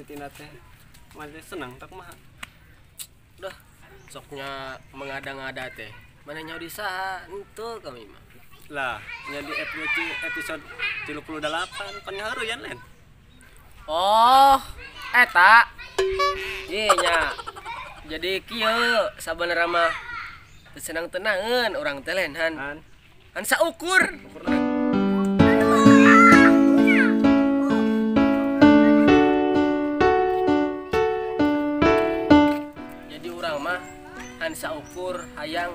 Tina teh masih senang tak mah. Udah soknya mengada-ngada teh. Mana nyawa di saha henteu kami mah. Lah, jadi episode 38 kan ngaharuyan len. Oh, eta. Ieu nya. Jadi kieu sabenerna mah teu senang tenangeun urang teh len han. Han saukur. Jadi urang mah han saukur hayang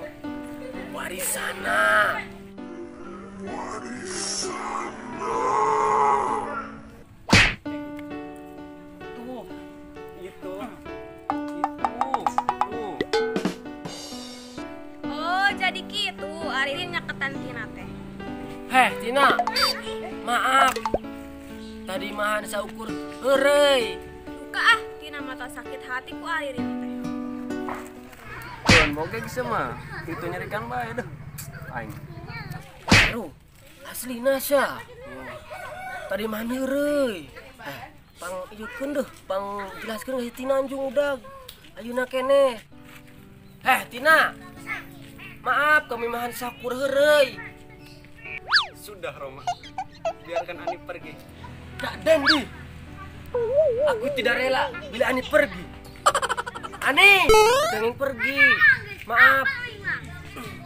warisana. Tuh, Itu. Oh, jadi gitu. Aririn nyaketan Tina teh. Heh, Tina. Maaf. Tadi mahan saukur heureuy. Buka ah, Tina mata sakit hati ku Aririn teh. Tuan boge geus mah. Itu nyerikan bae deh. Aing. Aduh, aslina sia. Tadi mahan heureuy. Pang ieukeun deuh, pang jelaskeun ka Tina anjung udag. Ayeuna keneh. Heh, Tina. Maaf kami mahan sakur heureuy. Sudah Roma. Biarkan Ani pergi. Kak Dendi. Aku tidak rela bila Ani pergi. Ani, pengen pergi. Maaf.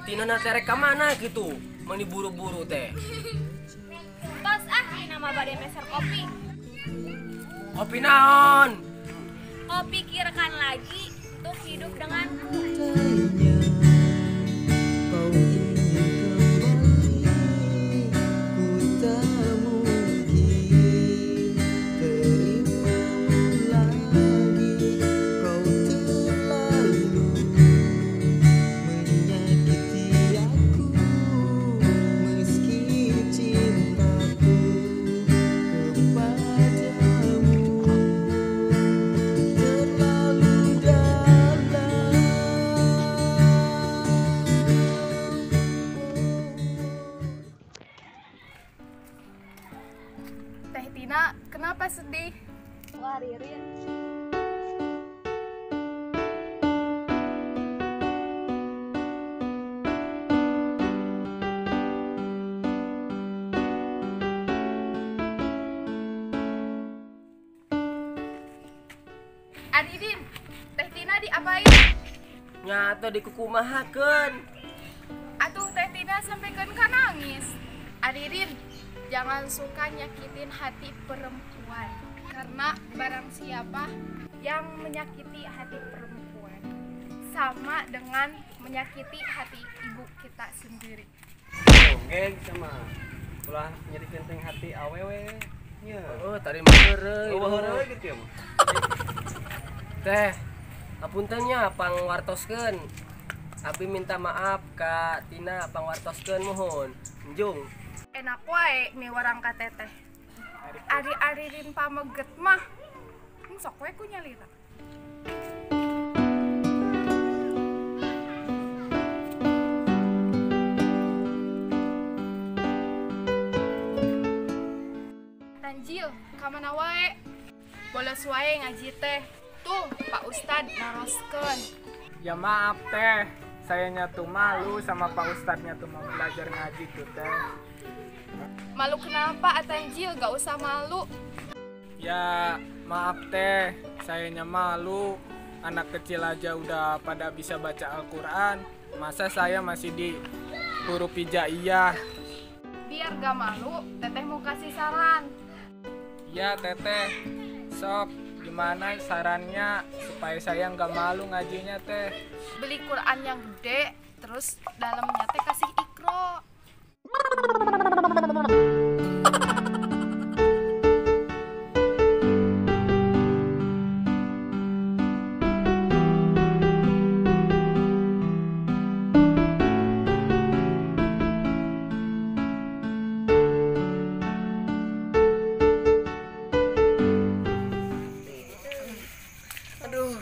Tina nate rek ka mana gitu? Mani buru-buru teh. Tos ah, Tina mah bade meser kopi. Kopi naon? Kopi kirakan lagi untuk hidup denganku. Kau ingin kembali, ku tak mungkin terimamu lagi. Kau terlalu menyakiti aku, meski cintaku kepadamu terlalu dalam. Teh Tina, kenapa sedih? Wah, Ririn. Adidin, Teh Tina diapain? Nyata dikukumahakeun. Atuh Teh Tina sampaikan ka nangis. Adidin, jangan suka nyakitin hati perempuan. Karena barang siapa yang menyakiti hati perempuan sama dengan menyakiti hati ibu kita sendiri. Boge sama. Ulah nyerikeun teh hati awewe. Nya. Oh, tadi mah heureuy. Eueuh heureuy gitu ya mah. Teh, apuntennya pangwartoskeun. Abi minta maaf ka Tina pangwartoskeun mohon. Enjung. Enak wae nih warang ka teteh. Ari-aririn pameget mah. Sok we ku nyalita. Tanjil, kamana wae? Bolos wae ngaji teh. Tuh, Pak Ustad naroskeun. Ya maaf teh, sayanya tuh malu sama Pak Ustadznya tuh mau belajar ngaji tuh teh. Malu kenapa, Atanjil? Gak usah malu. Ya maaf teh, sayanya malu. Anak kecil aja udah pada bisa baca Al-Quran. Masa saya masih di huruf hijaiyah? Biar gak malu, teteh mau kasih saran. Ya teteh, sok gimana sarannya supaya saya nggak malu ngajinya teh? Beli Quran yang gede, terus dalamnya teh kasih ikro. Aduh,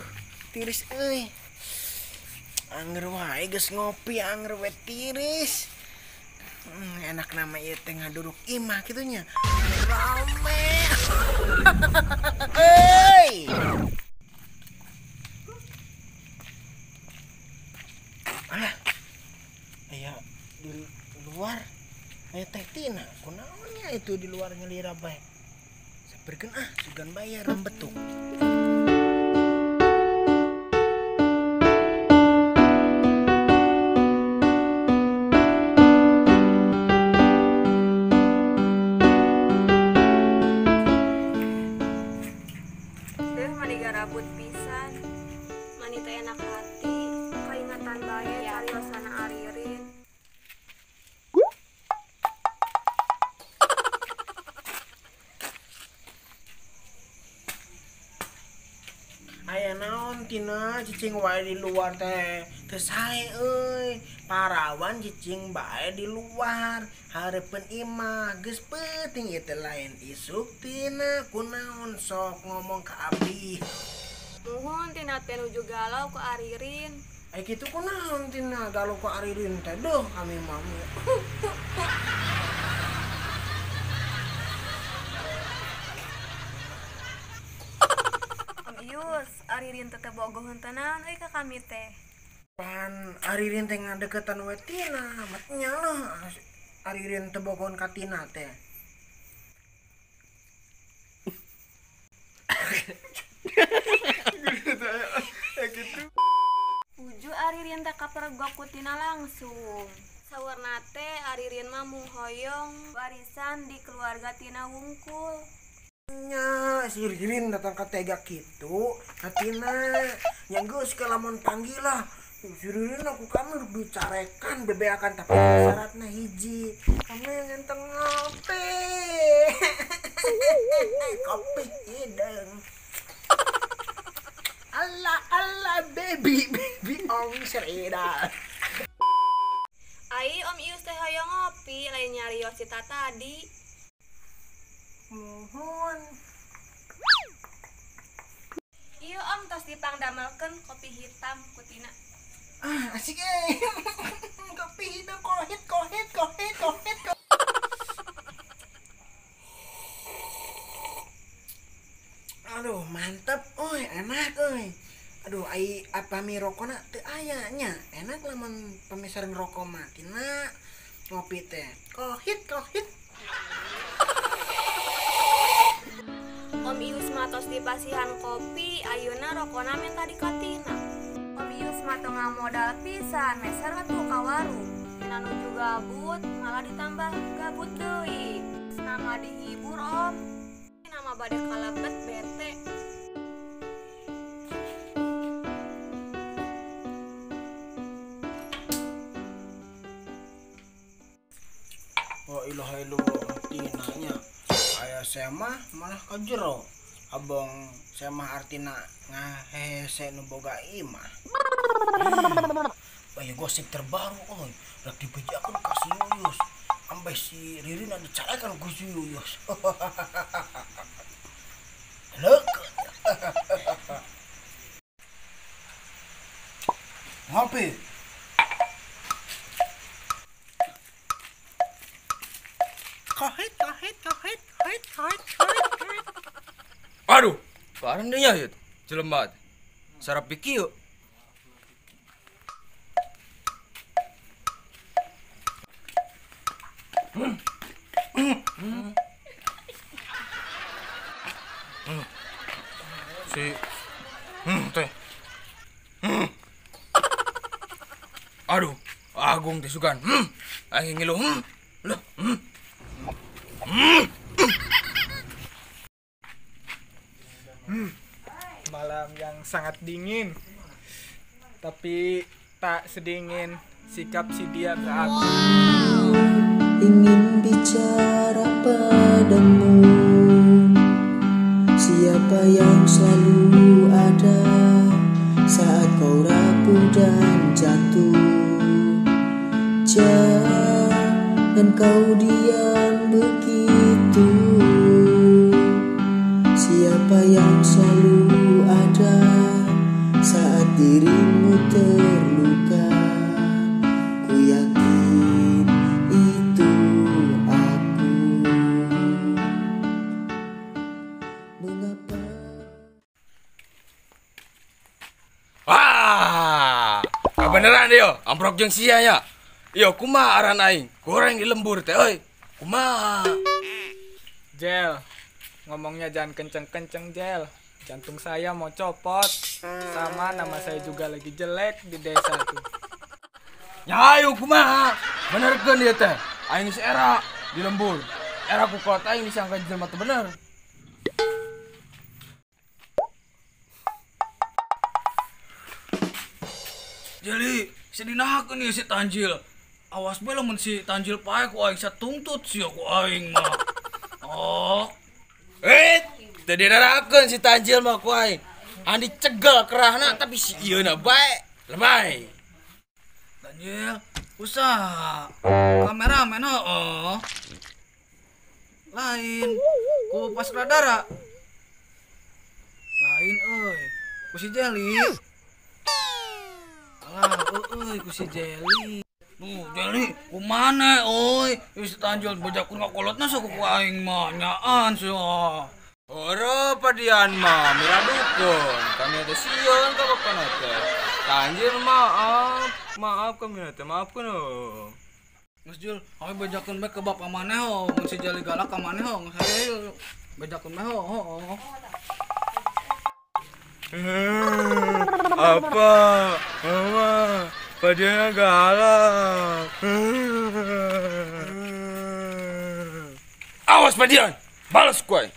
tiris euy. Anger wae geus ngopi, anger we tiris. Enak nama ieu teh ngaduruk imah kitunya. Rame. Hei. Alah. Aya di luar. Aya teh Tina. Kunaonnya itu di luar ngelira bae. Saperkeun sugan bayar rembetuk. Garabut pisan manita enak hati kaingatan bae cariosana Aririn. Aya naon Tina cicing wae di luar teh teu sae euy parawan cicing bae di luar hareupeun imah geus peuting ieu teh lain isuk Tina kunaon sok ngomong ka abdi. Muhun tina teh nuju galau ku Aririn. Ai kitu kunaon Tina galau ku Aririn teh duh kami mah. Yus, Aririn teh bogoheun tenan euy ka kami teh. Pan Aririn teh ngadeukeutan we Tina, matnya lah Aririn teh bogohan ka Tina teh. Uju Aririn teh kapergok ku Tina langsung. Sawarna teh Aririn mah mung hoyong warisan di keluarga Tina wungkul. Nya si Ririn datang ke tega gitu Katina yang geus ke lamun panggil lah si Ririn aku kamu bicarekan bebeakan tapi syaratnya hiji kamu yang ngenteng ngopi kopi hidung Allah baby om serida Ai Om Ius teh hoyong ngopi lain nyarios cita tadi. Mohon. Iya Om tos dipangdamelkeun kopi hitam ku Tina. Asik kopi hitam kohit. Aduh mantep, enak Aduh ai apa mi rokona teu aya nya. Enak lamun pamisaran rokok mah Tina ngopi teh. Kohit. Om Ius matos dipasihan kopi, ayeuna rokona minta di katina. Om Ius mah teu ngamodal pisan, meser atuh ka warung. Tina nuju gabut, malah ditambah gabut deui. Nama dihibur Om. Nama bade kalebet bete. Oh ilaha illallah Tina nya. Aya saya mah malah ka jero. Abang saya mah artina ngahese nu boga imah. Aya gosip terbaru rek dibejakeun ka si Yuyus. Ambe si Ririn dicarekan ku si Yuyus. Leuk. Ngopi. Kahit. Aduh, parang dia ya, jelemat. Sarap pikir yuk. Teh. Aduh, Agung teh sugan. Aing ngilu. Loh. Malam yang sangat dingin, tapi tak sedingin sikap si dia ke aku. Ingin bicara padamu, siapa yang selalu ada saat kau rapuh dan jatuh. Jangan kau diam begitu. Siapa yang selalu ada saat dirimu terluka. Ku yakin itu Beneran deh yo, amprok jeung sia ya. Yo kumaha aran aing? Goreng di lembur teh euy. Kumaha? Jel, ngomongnya jangan kenceng-kenceng Jel. Jantung saya mau copot. Sama nama saya juga lagi jelek di desa tuh. Ya ayo kumaha? Benerkeun ieu teh. Aing geus era di lembur. Era ku kota aing disangka jelema teh bener. Jadi sedinahakeun ieu si Tanjil. Awas bae lamun si Tanjil pae ku aing satungtut sia ku aing mah. Oh. Tadi darakeun si Tanjil mah ku aing. Andi cegel kerahna tapi si ieu na bae. Lebay. Tanjil, usaha. Kameramen heuh. Lain ku pas radara. Lain euy. Ku si Jeli. Alah, euy ku si Jeli. Jeli, kumana oi? Wis Tanjil bejakun ngakolotna sok ku aing mah nyaan sia. Ora padian mah miradukeun. Kami ada sieun ka bapana teh. Tanjil maaf kami teh maafkeun oh. Geus Jul, awe bejakun bae ke bapa maneh ho, mun si Jeli galak ka maneh ho, geus hayu bejakun bae ho. Apa? Mama, padian galak. Awas padian, balas kuy.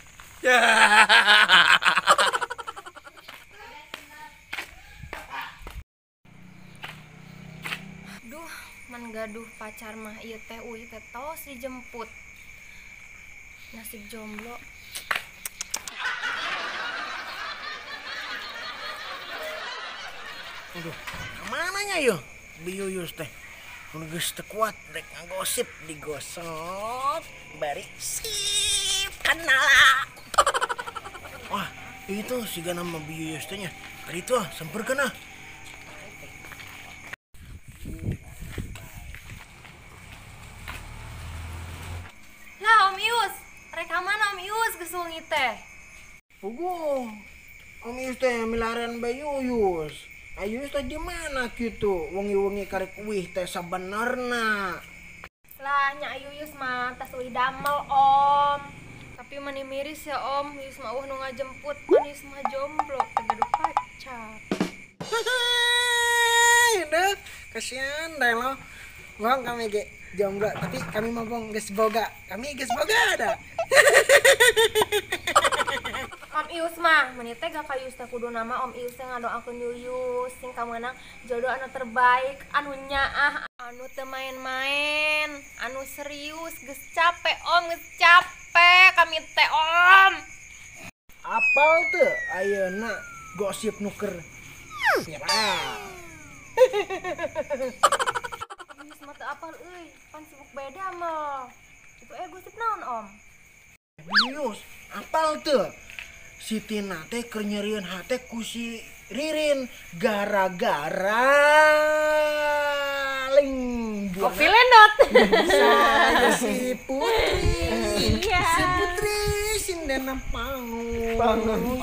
Duh, gaduh pacar mah ieu teh uih teh tos dijemput. Nasib jomblo. Aduh, kemananya yo? Biyuyus teh. Mun geus teu kuat rek ngagosip digosok, bari sip kenala. Wah, itu siga nama Biyuyus teh nya. Tadi tuh semperkeun ah. Lah Om Ius, rekaman Om Ius geus wengi teh. Puguh. Om Ius teh milarian Biyuyus. Ayus teh di mana kitu? Wengi-wengi karek uih teh sabenerna. Lah nya Ayuyus mah tas uih damel Om. Tapi mani miris ya Om, Yus mah nu ngajemput, Yus mah jomblo, tegaduh pacar. Udah, kasihan deh lo. Bang kami ge jomblo, tapi kami mah bang geus boga. Kami geus boga ada. Om Ius mah, meni teh gak kayus teh kudu nama Om Ius teh ngadoakeun Yuyus sing kameunang jodoh anu terbaik, anu nyaah, anu teu main-main, anu serius, geus capek Om, geus capek kami teh Om. Apal teu ayeuna gosip nuker viral. Yuyus mah teu apal euy, pan sibuk beda mah. Itu gosip naon Om? Yuyus, apal teu? Si Tina teh keur nyerieun hate ku si Ririn gara-gara ling Kopi lendot. saya si Putri. Iya. Si Putri sindana panggung.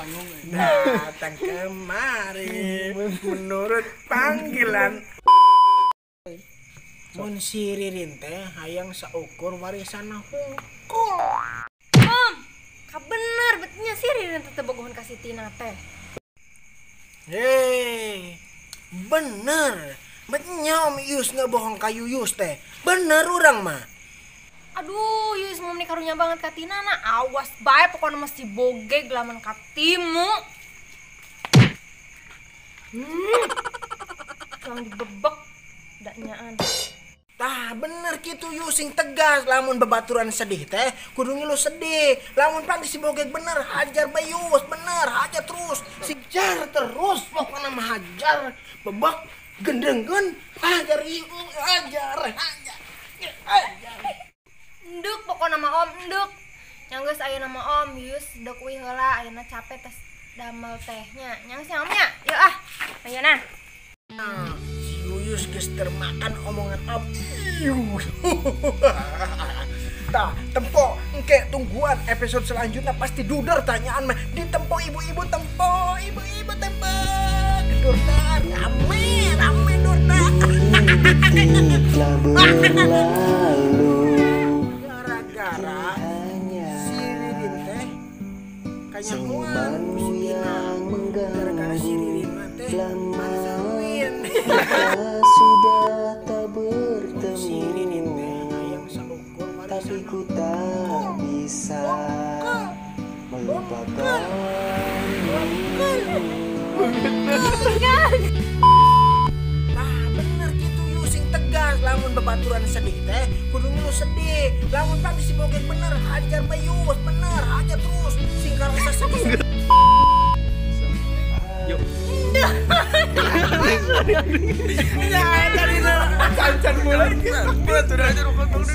Datang kemari menurut panggilan. Mun si Ririn teh hayang saukur warisanna hungkul. Om, bener betulnya sih Ririn teh bogohan ka si Tina teh. Hei, bener. Betnya Om Ius nggak bohong ka Yuyus teh. Bener urang mah. Aduh, Yuyus mau menikah karunya banget ka Tina na. Awas bae pokoknya mesti bogeg lamun ka timu. Jangan dibebek daknyaan. Tah bener gitu Yus sing tegas lamun bebaturan sedih teh kudu ngilu sedih. Lamun pang si bogeg bener hajar bae Yus, bener hajar terus. Sijar terus pokoknya mah hajar. Bebek gendengkeun hajar Yus, hajar. Enduk pokoknya mah Om, enduk. Yang geus aya nama Om, Yus dek wih heula ayeuna capek tes damel tehnya. Yang si Om nya? Yuk ah, ayeuna. Nah, si Yuyus geus termakan omongan Om Ius. Tah, tempo engke tungguan episode selanjutnya pasti duder tanyaan mah di tempo ibu-ibu tempo, ibu-ibu tempo. Durda rame durda. telah berlalu. Gara-gara Hanya si Ririn teh kanyahoan senyumanmu yang gara-gara si mengganggu. Ririn mah teh Lama mansuin. kita sudah tak Si Ririn teh bertemu, hayang salungkul tapi ku tak bisa melupakanmu. Nah bener gitu yuk sing tegas lamun bebaturan sedih teh kudu ngilu sedih lamun pagi si bogeng bener hajar bayus bener hajar terus sing karasa sedih. Yuk. Ya dari Cancan mulai. Buat udah aja rokok dulu.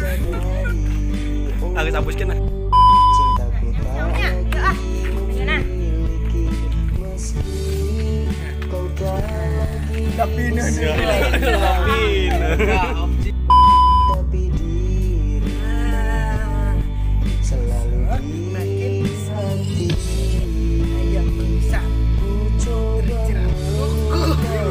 Agak hapuskan lah. Cintaku tak memiliki, meski kau tak lagi Lapina dia. tapi diri selalu di hati. yang bisa Ku coba melupakan